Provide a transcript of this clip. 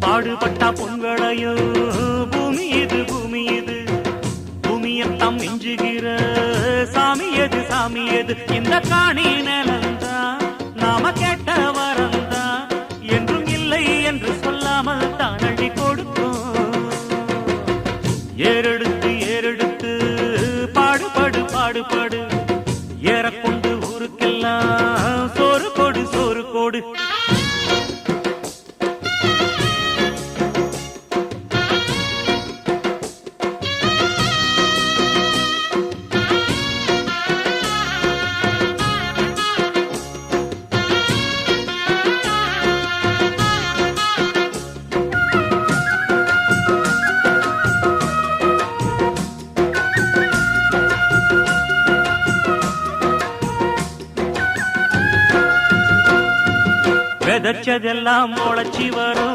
பாடுபட்டா பொன்வளையோ பூமி இது பூமி இது பூமியத்தான் மிஞ்சுகிற சாமி எது சாமி எது இந்த காணி நிலந்தான் நாம கேட்ட வரந்தான் என்றும் இல்லை என்று சொல்லாமல் தான் அள்ளி கொடுக்கும் ஏறெடுத்து ஏறெடுத்து பாடுபடு பாடுபடு ஏறக்கொண்டு ஊருக்கெல்லாம் சோறு கொடு சோறு கொடு விதைச்சதெல்லாம் முளைச்சி வரும்